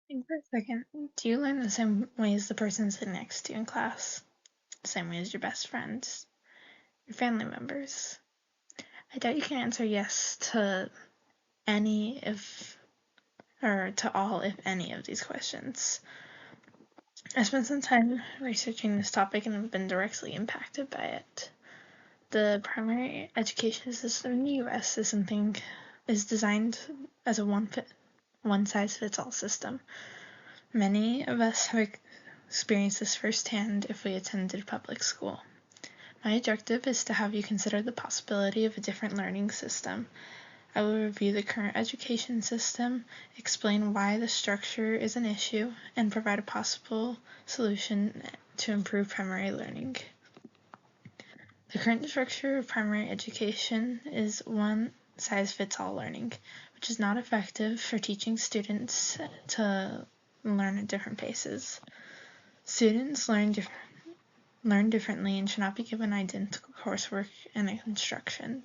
Think for a second. Do you learn the same way as the person sitting next to you in class? The same way as your best friends? Your family members? I doubt you can answer yes to any if or to all if any of these questions. I spent some time researching this topic and have been directly impacted by it. The primary education system in the US is designed as a one-size-fits-all system. Many of us have experienced this firsthand if we attended public school. My objective is to have you consider the possibility of a different learning system. I will review the current education system, explain why the structure is an issue, and provide a possible solution to improve primary learning. The current structure of primary education is one-size-fits-all learning, which is not effective for teaching students to learn at different paces. Students learn differently and should not be given identical coursework and instruction.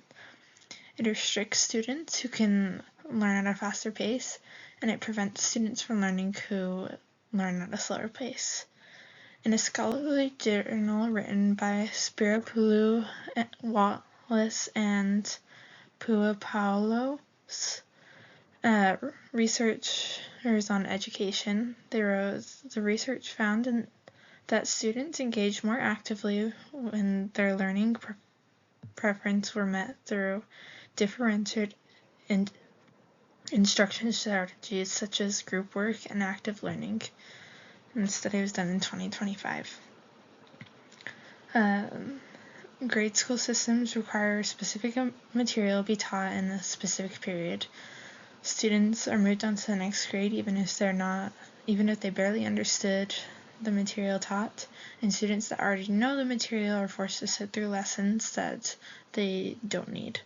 It restricts students who can learn at a faster pace, and it prevents students from learning who learn at a slower pace. In a scholarly journal written by Spiropoulou, Wallace, and Puapaulos, researchers on education, they wrote, the research found that students engaged more actively when their learning preferences were met through differentiated instruction strategies such as group work and active learning. And the study was done in 2025. Grade school systems require specific material be taught in a specific period. Students are moved on to the next grade even if they barely understood the material taught, and students that already know the material are forced to sit through lessons that they don't need.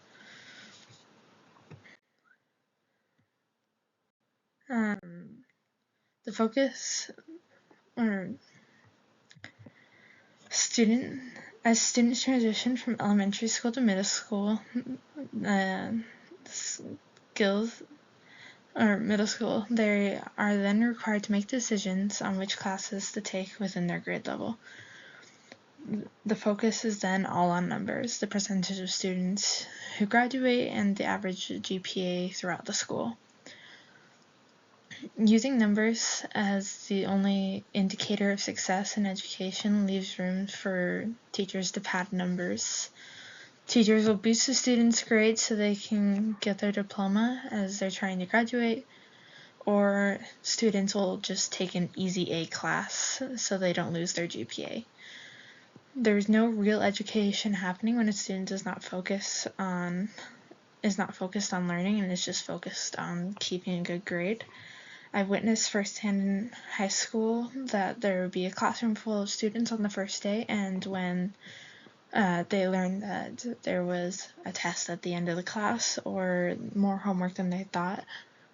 The focus as students transition from elementary school to middle school, they are then required to make decisions on which classes to take within their grade level. The focus is then all on numbers, the percentage of students who graduate, and the average GPA throughout the school. Using numbers as the only indicator of success in education leaves room for teachers to pad numbers. Teachers will boost the students' grades so they can get their diploma as they're trying to graduate, or students will just take an easy A class so they don't lose their GPA. There's no real education happening when a student is not focused on learning and is just focused on keeping a good grade. I witnessed firsthand in high school that there would be a classroom full of students on the first day, and when they learned that there was a test at the end of the class or more homework than they thought,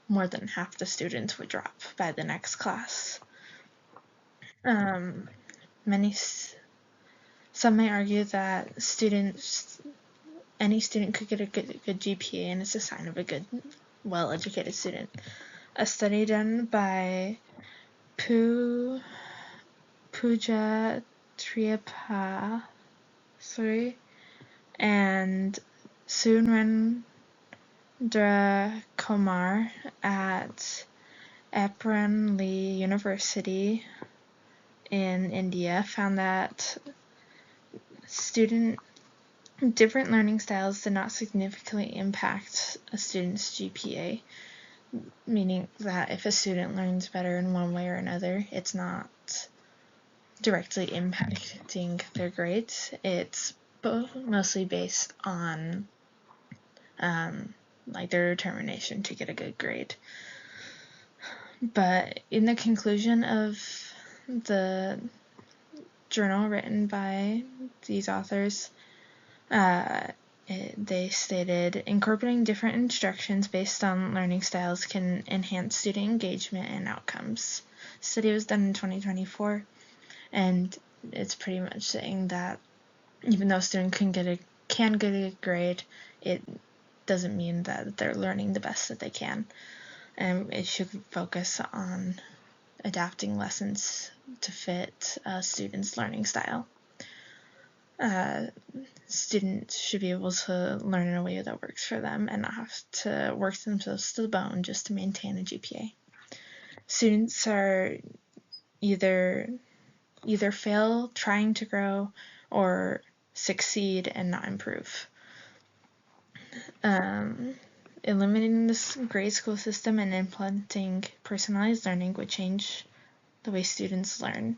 more than half the students would drop by the next class. Some may argue that any student could get a good GPA, and it's a sign of a good, well-educated student. A study done by Pooja Tripathi and Surendra Kumar at Lee University in India found that different learning styles did not significantly impact a student's GPA, meaning that if a student learns better in one way or another, it's not directly impacting their grades. It's mostly based on their determination to get a good grade. But in the conclusion of the journal written by these authors, they stated, incorporating different instructions based on learning styles can enhance student engagement and outcomes. The study was done in 2024, and it's pretty much saying that even though a student can get a grade, it doesn't mean that they're learning the best that they can. And it should focus on adapting lessons to fit a student's learning style. Students should be able to learn in a way that works for them and not have to work themselves to the bone just to maintain a GPA. Students are either fail trying to grow or succeed and not improve. Eliminating this grade school system and implementing personalized learning would change the way students learn.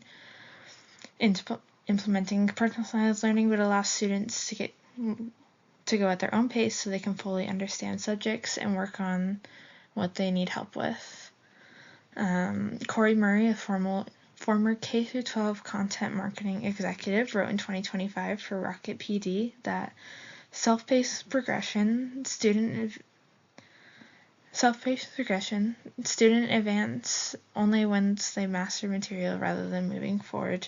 Implementing personalized learning would allow students to go at their own pace so they can fully understand subjects and work on what they need help with. Corey Murray, a former K-12 content marketing executive, wrote in 2025 for Rocket PD that self-paced progression, student advance only once they master material rather than moving forward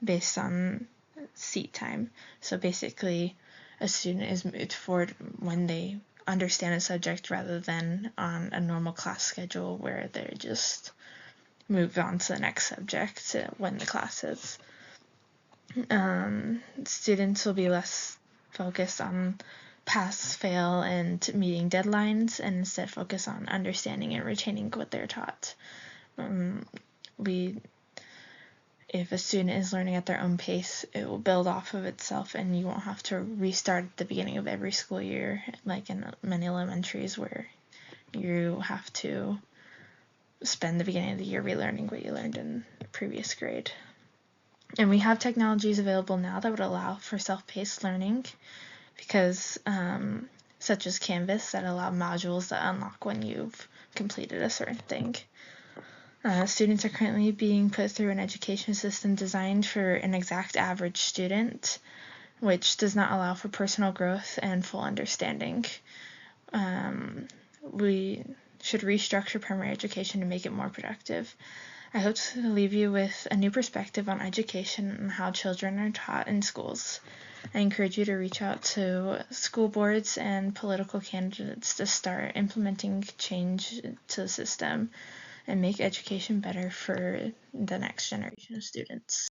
based on seat time. So basically, a student is moved forward when they understand a subject rather than on a normal class schedule where they're just moved on to the next subject when the class is. Students will be less focused on pass, fail, and meeting deadlines, and instead focus on understanding and retaining what they're taught. If a student is learning at their own pace, it will build off of itself, and you won't have to restart at the beginning of every school year, like in many elementaries where you have to spend the beginning of the year relearning what you learned in the previous grade. And we have technologies available now that would allow for self-paced learning, because such as Canvas, that allow modules that unlock when you've completed a certain thing. Students are currently being put through an education system designed for an exact average student, which does not allow for personal growth and full understanding. We should restructure primary education to make it more productive. I hope to leave you with a new perspective on education and how children are taught in schools. I encourage you to reach out to school boards and political candidates to start implementing change to the system and make education better for the next generation of students.